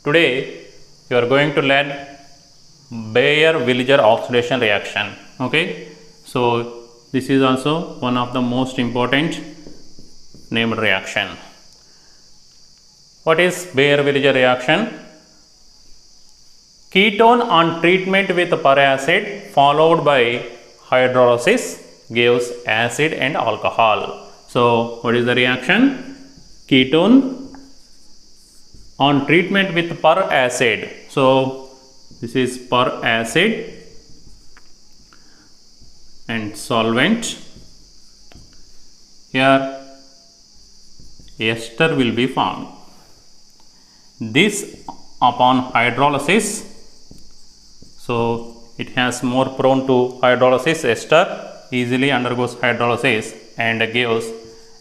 Today you are going to learn Baeyer-Villiger oxidation reaction. Okay, so this is also one of the most important named reaction. What is Baeyer-Villiger reaction? Ketone on treatment with peracid followed by hydrolysis gives acid and alcohol. So what is the reaction? Ketone on treatment with peracid. So this is peracid and solvent. Here ester will be formed. This upon hydrolysis, so it has more prone to hydrolysis. Ester easily undergoes hydrolysis and gives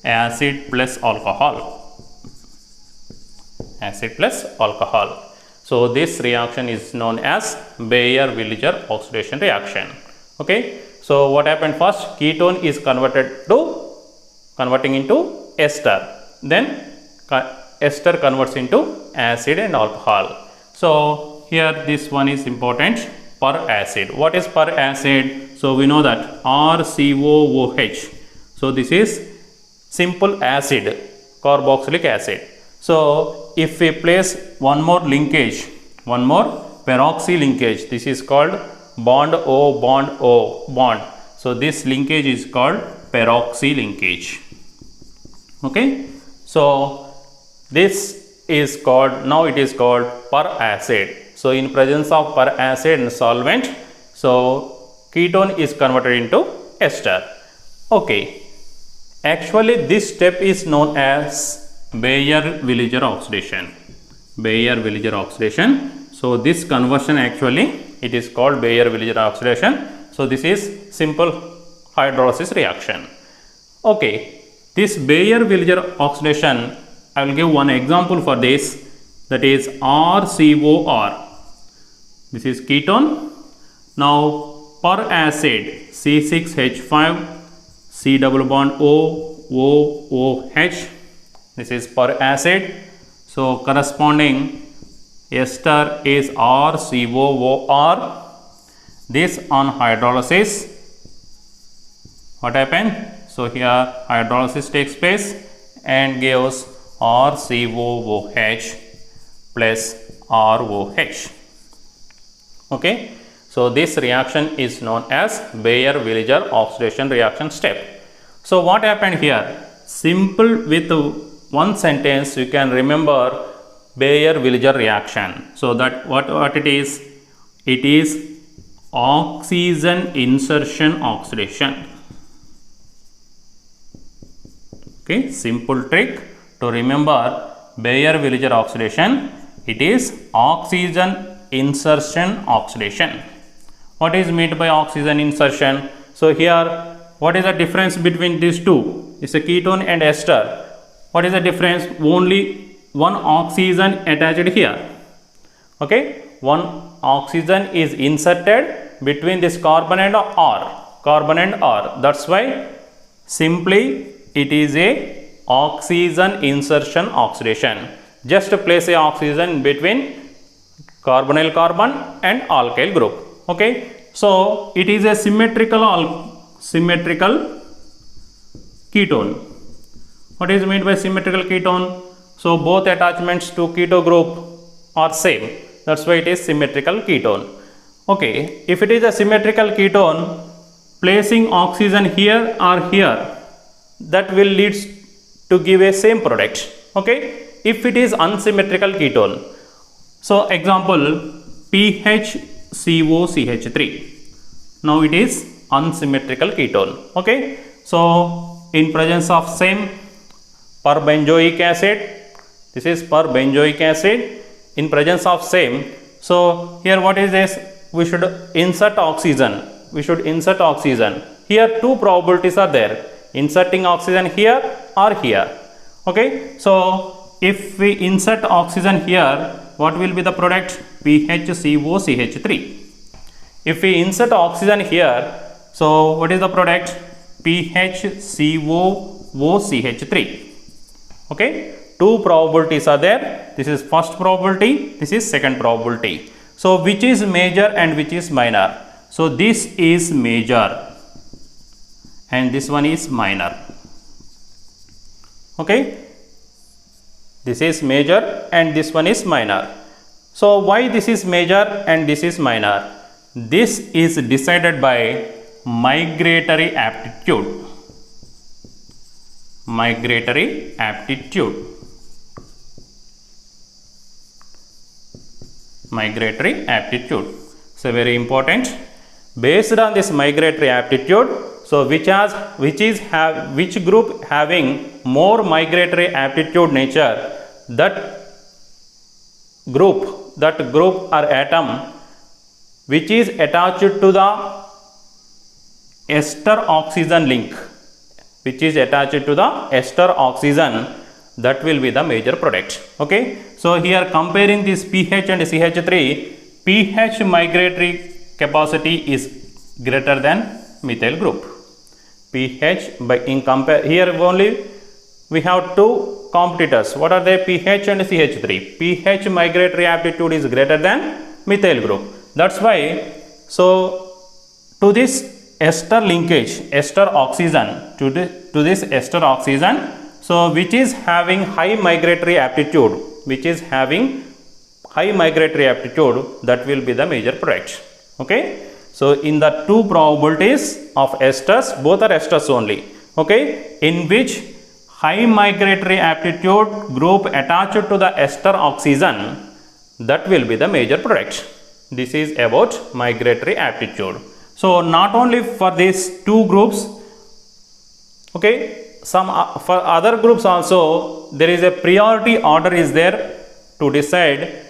acid plus alcohol. Acid plus alcohol. So this reaction is known as Baeyer-Villiger oxidation reaction. Okay. So what happened first? Ketone is converting into ester. Then ester converts into acid and alcohol. So here this one is important. Peracid. What is peracid? So we know that RCOOH. So this is simple acid, carboxylic acid. So if we place one more linkage, one more peroxy linkage, this is called bond O bond O bond. So this linkage is called peroxy linkage. Okay. So this is called, now it is called peracid. So in presence of peracid and solvent, so ketone is converted into ester. Okay. Actually this step is known as Baeyer-Villiger oxidation. Baeyer-Villiger oxidation. So this conversion actually it is called Baeyer-Villiger oxidation. So this is simple hydrolysis reaction. Okay. This Baeyer-Villiger oxidation, I will give one example for this, that is RCOR. This is ketone. Now peracid C6H5 C double bond OOH. This is peracid. So corresponding ester is RCOOR. This on hydrolysis, what happened? So here hydrolysis takes place and gives RCOOH plus ROH. Okay. So this reaction is known as Baeyer-Villiger oxidation reaction step. So what happened here? Simple with one sentence you can remember Baeyer-Villiger reaction. So that what it is? It is oxygen insertion oxidation. Okay, simple trick to remember Baeyer-Villiger oxidation. It is oxygen insertion oxidation. What is meant by oxygen insertion? So here, what is the difference between these two? It's a ketone and ester. What is the difference? Only one oxygen attached here. Okay, one oxygen is inserted between this carbon and R. Carbon and R. That's why simply it is a oxygen insertion oxidation. Just place a oxygen between carbonyl carbon and alkyl group. Okay. So it is a symmetrical ketone. What is meant by symmetrical ketone? So both attachments to keto group are same. That's why it is symmetrical ketone. Okay. If it is a symmetrical ketone, placing oxygen here or here, that will lead to give a same product. Okay. If it is unsymmetrical ketone, so example PHCOCH3. Now it is unsymmetrical ketone. Okay. So in presence of same perbenzoic acid, this is perbenzoic acid. In presence of same, so here what is this? We should insert oxygen. We should insert oxygen. Here two probabilities are there. Inserting oxygen here or here. Okay. So if we insert oxygen here, what will be the product? PHCOCH3. If we insert oxygen here, so what is the product? PHCOOCH3. Okay. two probabilities are there. This is first probability, this is second probability. So which is major and which is minor? So this is major and this one is minor. Okay, this is major and this one is minor. So why this is major and this is minor? This is decided by migratory aptitude. Migratory aptitude. Migratory aptitude. So very important. Based on this migratory aptitude, so which group having more migratory aptitude nature, that group or atom which is attached to the ester oxygen link, which is attached to the ester oxygen, that will be the major product. Okay, so here comparing this pH and CH3, pH migratory capacity is greater than methyl group. pH by in compare, here only we have two competitors. What are they? pH and CH3. pH migratory aptitude is greater than methyl group. That's why, so to this ester linkage, ester oxygen, to this ester oxygen, so which is having high migratory aptitude, that will be the major product. Okay, so in the two probabilities of esters, both are esters only. Okay, in which high migratory aptitude group attached to the ester oxygen, that will be the major product. This is about migratory aptitude. So not only for these two groups, okay, for other groups also there is a priority order is there to decide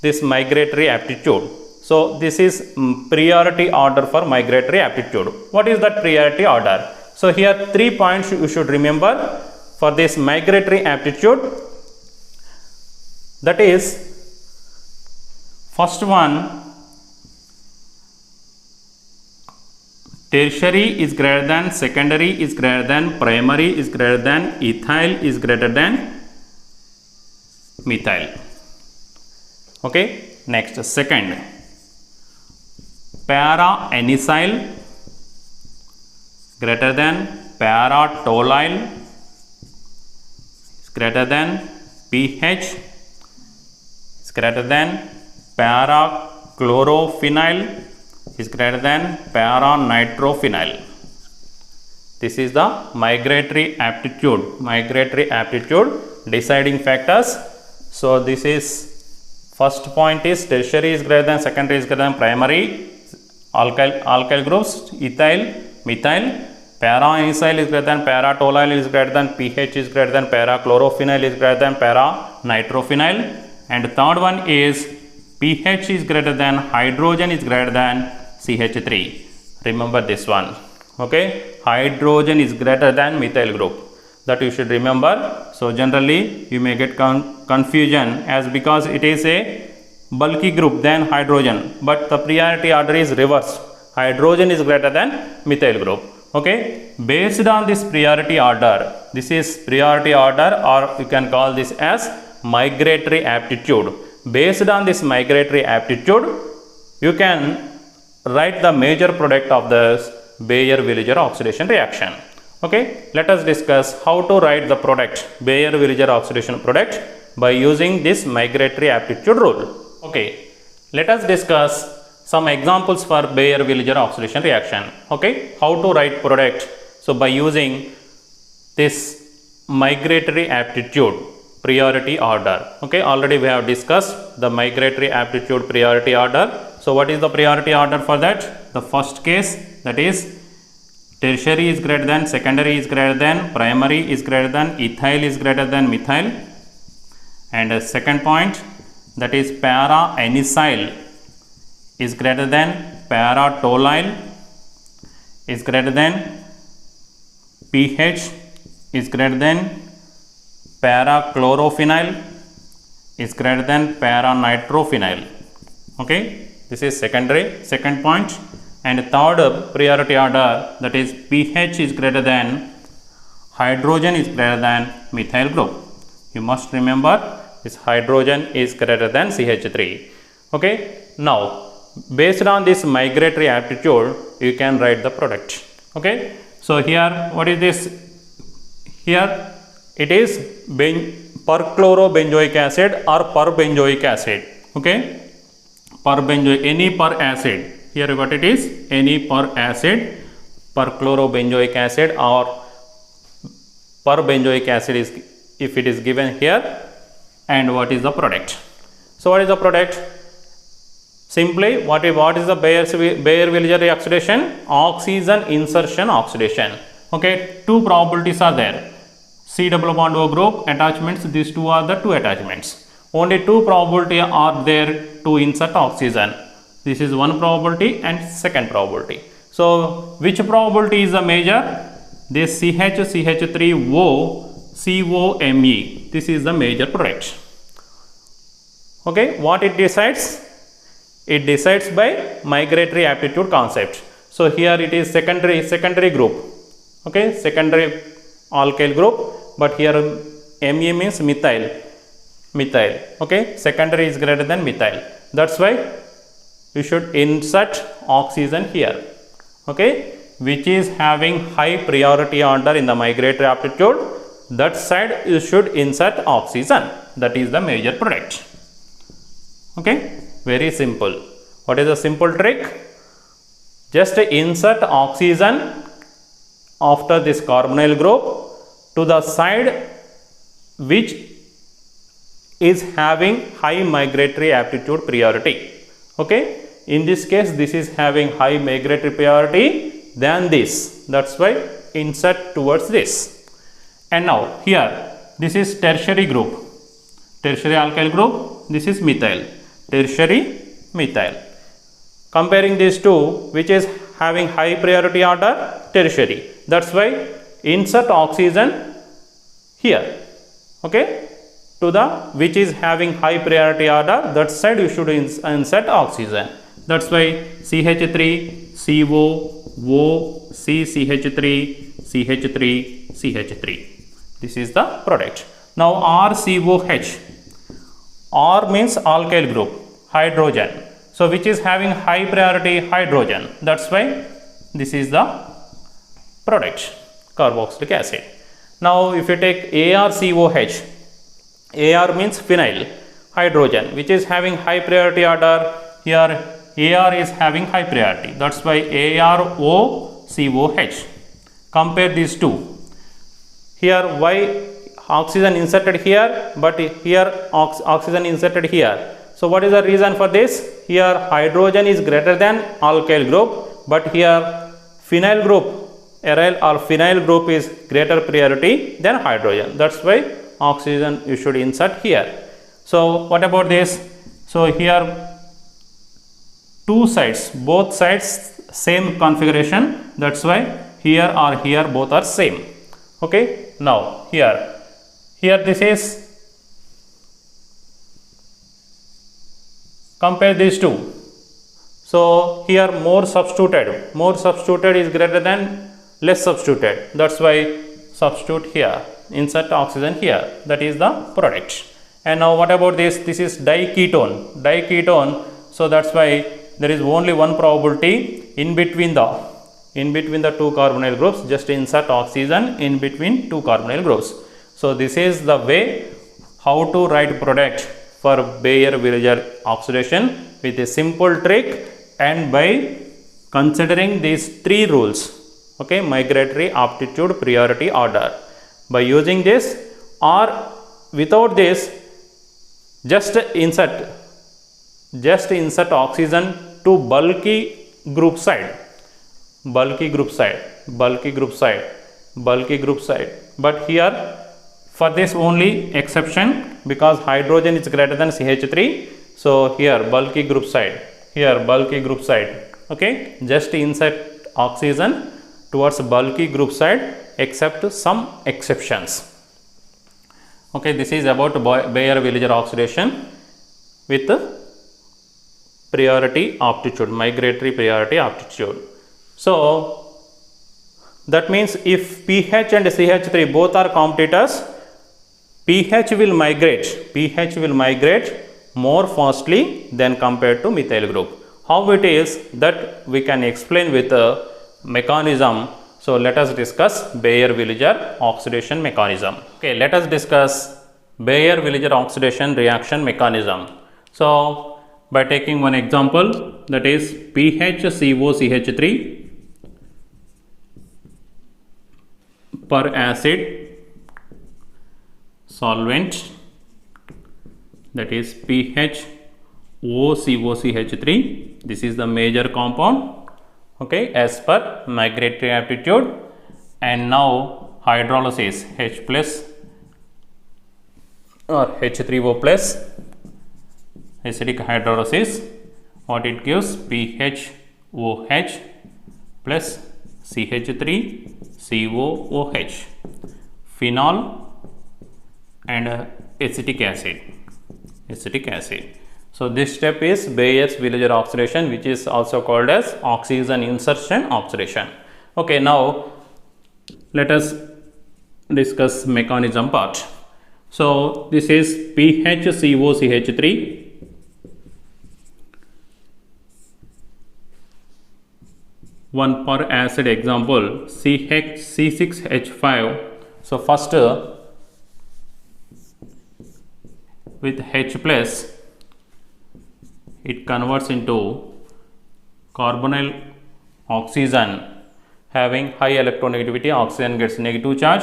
this migratory aptitude. So this is priority order for migratory aptitude. What is that priority order? So here 3 points you should remember for this migratory aptitude. That is, first one, tertiary is greater than, secondary is greater than, primary is greater than, ethyl is greater than methyl. Okay, next, second, para-anisile greater than, para-toluene is greater than, pH is greater than, para-chlorophenyl is greater than, para-nitrophenyl. This is the migratory aptitude deciding factors. So this is, first point is tertiary is greater than, secondary is greater than, primary alkyl groups, ethyl, methyl, para-anisile is greater than, para-toluene is greater than, pH is greater than, para-chlorophenyl is greater than, para-nitrophenyl, and third one is pH is greater than, hydrogen is greater than CH3. Remember this one. Okay, hydrogen is greater than methyl group, that you should remember. So generally you may get confusion as because it is a bulky group than hydrogen, but the priority order is reverse. Hydrogen is greater than methyl group. Okay, based on this priority order, this is priority order, or you can call this as migratory aptitude. Based on this migratory aptitude, you can write the major product of this Baeyer-Villiger oxidation reaction. Okay, let us discuss how to write the product, Baeyer-Villiger oxidation product, by using this migratory aptitude rule. Okay, let us discuss some examples for Baeyer-Villiger oxidation reaction. Okay, how to write product? So by using this migratory aptitude priority order. Okay, already we have discussed the migratory aptitude priority order. So what is the priority order for that? The first case, that is tertiary is greater than, secondary is greater than, primary is greater than, ethyl is greater than methyl, and a second point, that is para-anisile is greater than, para-toluene is greater than, pH is greater than, para-chlorophenyl is greater than, para-nitrophenyl. Okay, this is second point. And third priority order, that is pH is greater than, hydrogen is greater than methyl group. You must remember this hydrogen is greater than CH3. Okay. Now, based on this migratory aptitude, you can write the product. Okay. So, here what is this? Here it is perchlorobenzoic acid or perbenzoic acid. Okay. Any per acid. Here what it is? Any per acid, perchlorobenzoic acid or perbenzoic acid is if it is given here. And what is the product? So, what is the product? Simply, what is the Baeyer-Villiger oxidation? Oxygen insertion oxidation. Okay, two probabilities are there. C double bond O group attachments. These two are the two attachments. Only two probability are there to insert oxygen. This is one probability and second probability. So, which probability is the major? This CH3O COMe. This is the major product. Okay, what it decides? It decides by migratory aptitude concept. So, here it is secondary group. Okay, secondary alkyl group, but here Me means methyl. Okay, secondary is greater than methyl. That's why you should insert oxygen here. Okay, which is having high priority order in the migratory aptitude. That side you should insert oxygen. That is the major product. Okay, very simple. What is the simple trick? Just insert oxygen after this carbonyl group to the side which is having high migratory aptitude priority. Okay, in this case this is having high migratory priority than this. That's why insert towards this. And now here this is tertiary group, tertiary alkyl group. This is methyl, tertiary methyl. Comparing these two, which is having high priority order? Tertiary. That's why insert oxygen here. Okay, to the which is having high priority order, that side you should insert oxygen. That's why CH3CO O CCH3 CH3 CH3. This is the product. Now RCOH. R means alkyl group, hydrogen. So, which is having high priority? Hydrogen. That's why this is the product, carboxylic acid. Now, if you take ARCOH, AR means phenyl, hydrogen, which is having high priority order. Here AR is having high priority. That's why AROCOH. Compare these two. Here why oxygen inserted here, but here oxygen inserted here. So, what is the reason for this? Here hydrogen is greater than alkyl group, but here phenyl group, aryl or phenyl group is greater priority than hydrogen. That's why oxygen you should insert here. So, what about this? So, here two sides, both sides same configuration. That's why here or here both are same. Okay. Now, here this is, compare these two. So, here more substituted is greater than less substituted. That's why substitute here, insert oxygen here. That is the product. And now, what about this? This is diketone. So, that's why there is only one probability in between the two carbonyl groups. Just insert oxygen in between two carbonyl groups. So, this is the way how to write product for Baeyer-Villiger oxidation with a simple trick and by considering these three rules. Okay, migratory aptitude priority order. By using this or without this, just insert oxygen to bulky group side. But here for this only exception, because hydrogen is greater than CH3. So, here bulky group side. Okay, just insert oxygen towards bulky group side except some exceptions. Okay, this is about Baeyer-Villiger oxidation with priority aptitude, migratory priority aptitude. So, that means if pH and CH3 both are competitors, pH will migrate more fastly than compared to methyl group. How it is that we can explain with a mechanism. So let us discuss Baeyer-Villiger oxidation mechanism. Okay, let us discuss Baeyer-Villiger oxidation reaction mechanism. So by taking one example, that is PHCOCH3 per acid solvent, that is PHOCOCH3. This is the major compound, okay, as per migratory aptitude. And now hydrolysis, H plus or H3O plus, acidic hydrolysis, what it gives? PHOH plus CH3COOH, phenol and acetic acid. So this step is Baeyer-Villiger oxidation, which is also called as oxygen insertion oxidation. Okay, now let us discuss mechanism part. So this is PHCOCH3 one per acid, example C6H5. So first with H plus it converts into carbonyl oxygen having high electronegativity. Oxygen gets negative charge.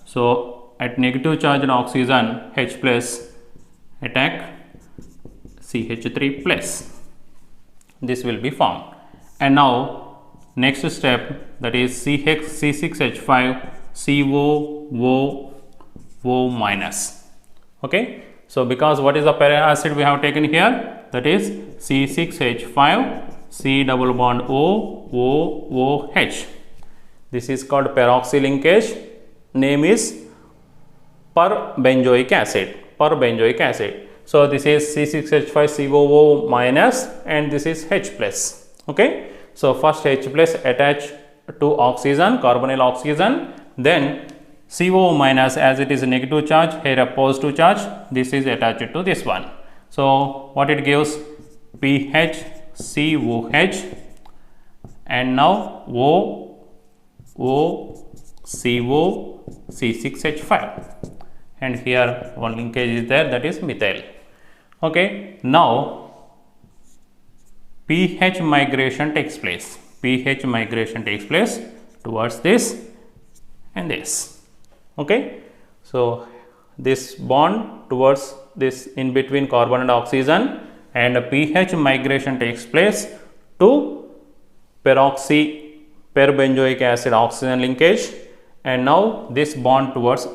So at negative charged oxygen, H plus attack CH3 plus. This will be formed. And now next step, that is C6H5 COO minus. Okay. So because what is the para acid we have taken here? That is C6H5 C double bond OOH. This is called peroxy linkage. Name is perbenzoic acid. So this is C6H5 COO minus and this is H plus. Okay. So first H plus attach to oxygen, carbonyl oxygen, then CO minus, as it is a negative charge, here a positive charge, this is attached to this one. So what it gives? PHCOH and now OOCOC6H5, and here one linkage is there, that is methyl. Okay, now pH migration takes place. Towards this and this. Okay, so this bond towards this in between carbon and oxygen, and a pH migration takes place to perbenzoic acid oxygen linkage, and now this bond towards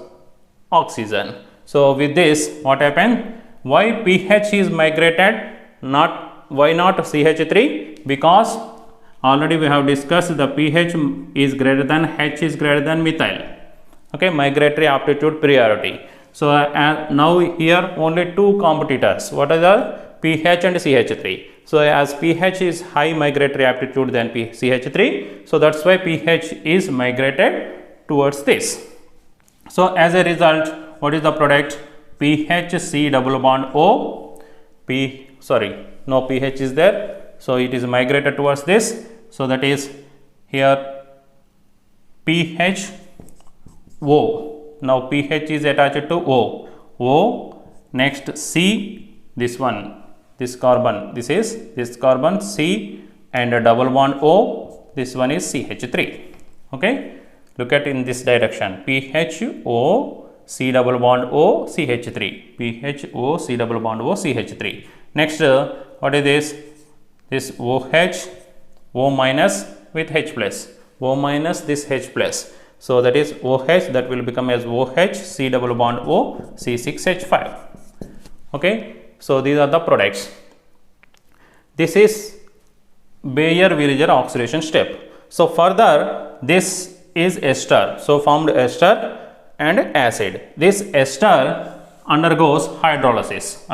oxygen. So with this, what happened? Why pH is migrated? Why not CH3? Because already we have discussed the pH is greater than H is greater than methyl. Okay, migratory aptitude priority. So now here only two competitors. What are the pH and CH3? So as pH is high migratory aptitude than CH3, so that's why pH is migrated towards this. So as a result, what is the product? PHC double bond O. No pH is there, so it is migrated towards this. So that is here PHO. Now pH is attached to O. Next C, this one, this carbon, this carbon C and a double bond O. This one is CH3. Okay, look at in this direction, PHO C double bond O CH3. PHO C double bond O CH3. Next, what is this? This OH, O minus with H plus, O minus this H plus. So that is OH, that will become as OH C double bond O C6H5. Okay, so these are the products. This is Baeyer-Villiger oxidation step. So further, this is ester. So formed ester and acid. This ester undergoes hydrolysis,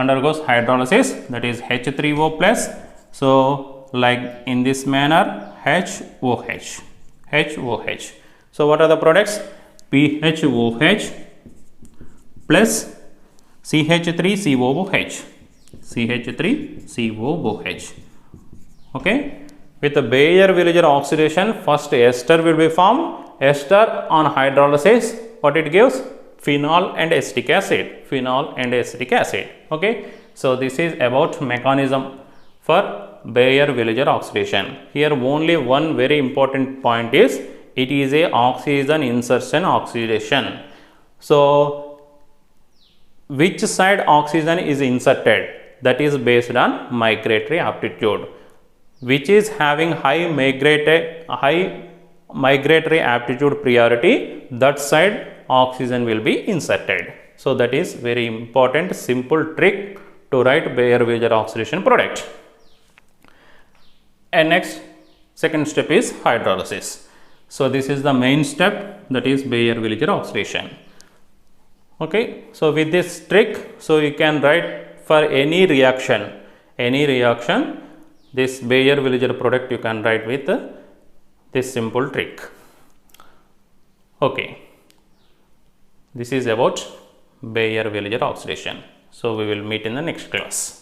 that is H3O plus. So like in this manner, HOH. So what are the products? PHOH plus CH3COOH, CH3COOH. Okay, with the Baeyer-Villiger oxidation, first ester will be formed. Ester on hydrolysis, what it gives? Phenol and acetic acid, phenol and acetic acid. Okay, so this is about mechanism for Baeyer-Villiger oxidation. Here only one very important point is, it is a oxygen insertion oxidation. So which side oxygen is inserted, that is based on migratory aptitude. Which is having high migratory aptitude priority, that side oxygen will be inserted. So that is very important simple trick to write Baeyer-Villiger oxidation product. And next, second step is hydrolysis. So this is the main step, that is Baeyer-Villiger oxidation. Okay, so with this trick, so you can write for any reaction, this Baeyer-Villiger product you can write with this simple trick. Okay, this is about Baeyer-Villiger oxidation. So we will meet in the next class.